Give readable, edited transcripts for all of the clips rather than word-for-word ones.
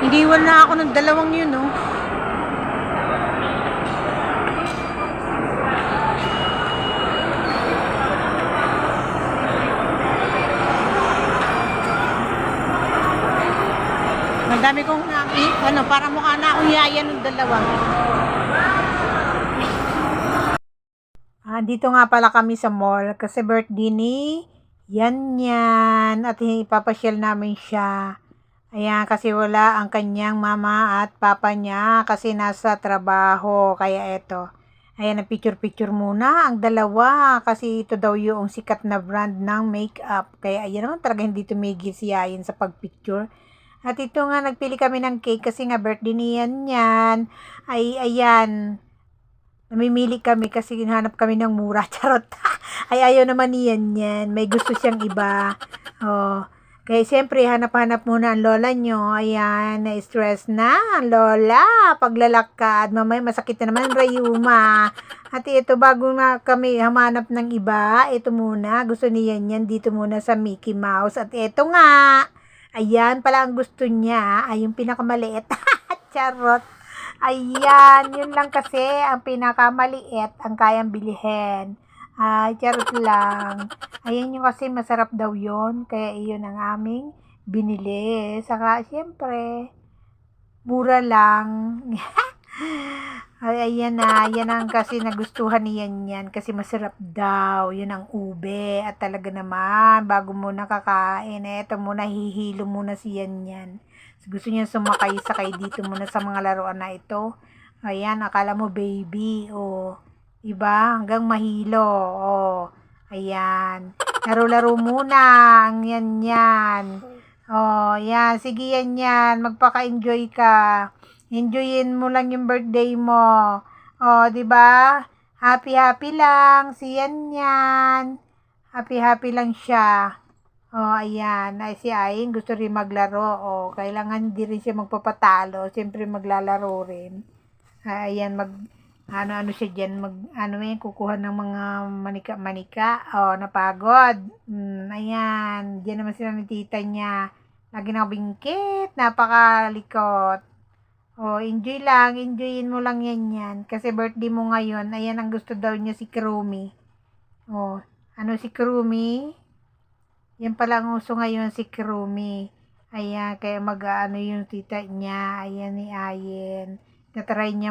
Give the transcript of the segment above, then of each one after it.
Iniwan na ako ng dalawang yun, no? Madami kong para mukha na akong yaya ng dalawa. Dito nga pala kami sa mall kasi birthday ni Yan at ipapasyal namin siya. Ayan, kasi wala ang kanyang mama at papa niya kasi nasa trabaho. Kaya eto. Ayan, picture muna ang dalawa kasi ito daw yung sikat na brand ng makeup. Kaya ayan naman talaga hindi tumigil si Yayan sa pagpicture. At ito nga, nagpili kami ng cake kasi nga birthday ni Yan. Ay, ayan. Namimili kami kasi hinanap kami ng mura. Charot. Ay, ayaw naman ni Yan. May gusto siyang iba. Oh. Kaya siyempre, hanap-hanap muna ang lola nyo. Ayan, na-stress na ang lola. Paglalakad, mamaya masakit na naman rayuma. At ito, bago na kami hamanap ng iba, ito muna, gusto ni Yan dito muna sa Mickey Mouse. At ito nga, ayan pala ang gusto niya, ay yung pinakamaliit. Charot. Ayan, yun lang kasi ang pinakamaliit ang kayang bilhin. Ay, charot lang. Ayan yung kasi masarap daw yun. Kaya iyon ang aming binili. Saka, syempre, mura lang. Ay, ayan na. Yan ang kasi nagustuhan ni Yan. Kasi masarap daw. Yun ang ube. At talaga naman, bago muna kakain, eto muna, hihilo muna si Yan. Gusto niya sumakay-sakay dito muna sa mga laruan na ito. Ayan, akala mo baby. Oh. Diba? Hanggang mahilo. Oh. Ayan. Laro-laro muna ang yan. Oh, yan. Sige yan. Magpaka-enjoy ka. Enjoyin mo lang yung birthday mo. Oh, diba? Happy lang. Si yan. Happy lang siya. Oh, ayan. Ay, si Ayin gusto rin maglaro. Oh, kailangan hindi rin siya magpapatalo. Siyempre maglalaro rin. Ayan, ano siya dyan, kukuha ng mga manika. Oh, napagod. Ayan, dyan naman sila ng tita niya. Lagi nakabingkit, napakalikot. Oh, enjoyin mo lang yan. Kasi birthday mo ngayon, ayan ang gusto daw niya si Krumi. Oh, ano si Krumi? Yan pala ang uso ngayon si Krumi. Ayan, kaya mag-ano yung tita niya. Ayan ni Ayen. Na-try niya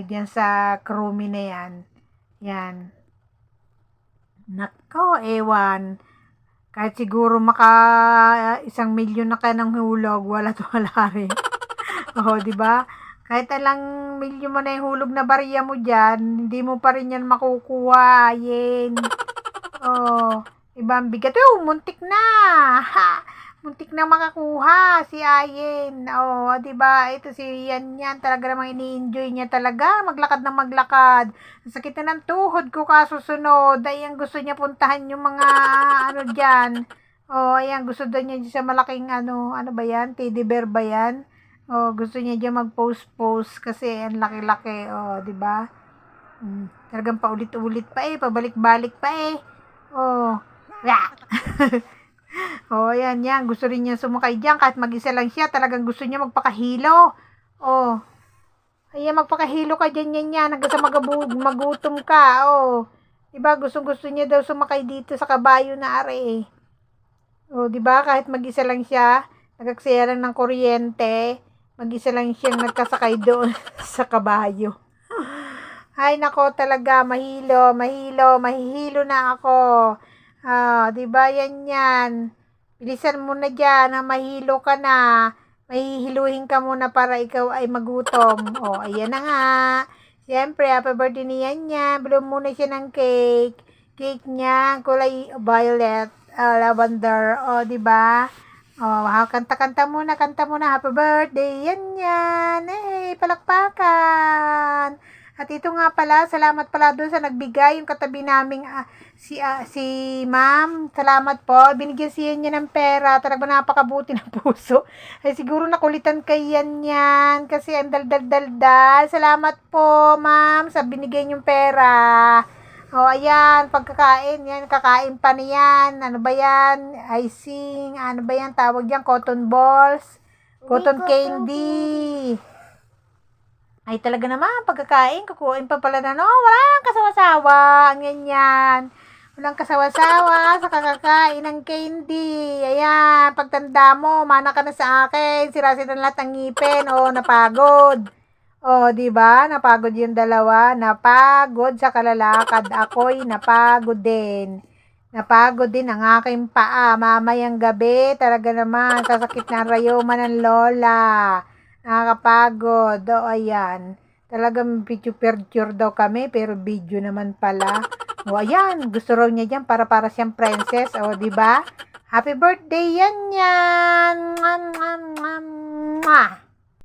dyan sa Krumi na yan. Yan. Nako, ewan. Kahit siguro 1,000,000 na ka ng hulog, wala rin. Oo, di ba? Kahit alang milyon mo na yung hulog na barya mo dyan, hindi mo pa rin yan makukuha. Ayen. Oh, ibang bigat. Oh, muntik na. Ha! Muntik na makakuha si Ayen. Oh, 'di ba? Ito si Yan talaga namang ini-enjoy niya talaga maglakad ng maglakad. Ang sakit na ng tuhod ko kasusunod. Ay, ang gusto niya puntahan yung mga ano diyan. Oh, ayan, gusto daw niya sa malaking ano ba 'yan? Teddy bear ba 'yan? Oh, gusto niya diyan mag-post kasi ang laki-laki. Oh, 'di ba? Talagang paulit-ulit pa pabalik-balik pa Oh. Oh, yan. Gusto rin niya sumakay diyan kahit mag-isa lang siya. Talagang gusto niya magpakahilo. Oh. Ayan, magpakahilo ka diyan yan. Hanggang sa magutom ka. Oh. Diba, gusto niya daw sumakay dito sa kabayo na are. Oh, diba, kahit mag-isa lang siya, nagagsaya lang ng kuryente, mag-isa lang siyang nagkasakay doon sa kabayo. Ay, nako, talaga, mahilo na ako. Diba, yan. Bilisan mo na dyan, mahilo ka na. Mahihiluhin ka muna para ikaw ay magutom. Oh, ayan na nga. Siyempre, happy birthday ni Yan. Blow muna siya ng cake. Cake niya, kulay violet, lavender. Oh, diba? Oh, kanta muna. Happy birthday, Yan. Palakpakan. At ito nga pala, salamat pala doon sa nagbigay yung katabi naming si ma'am. Salamat po. Binigyan siya niya ng pera. Talaga napakabuti ng puso. Ay siguro nakulitan kay yan kasi ang dal. Salamat po, ma'am, sa binigay niyong pera. O, ayan, pagkakain, yan, kakain pa niyan. Ano ba yan? Icing, ano ba yan? Tawag yan, cotton balls. Cotton candy. Ay, talaga naman, pagkakain, kukuin pa pala na, no? Walang kasawa-sawa. Ang ganyan. Walang kasawa-sawa sa kakakain ng candy. Ayan, pagtanda mo, mana ka na sa akin. Sira-sira na lahat ng ngipin. O, napagod. O, di ba? Napagod yung dalawa. Napagod sa kalalakad. Ako'y napagod din. Napagod din ang aking paa. Mamayang gabi, talaga naman, sasakit na ang rayuma ng lola. Nakakapagod. O, ayan. Talagang picture daw kami, pero video naman pala. O, ayan. Gusto raw niya dyan para siyang princess. O, di ba? Happy birthday yan yan. Mwah, mwah, mwah.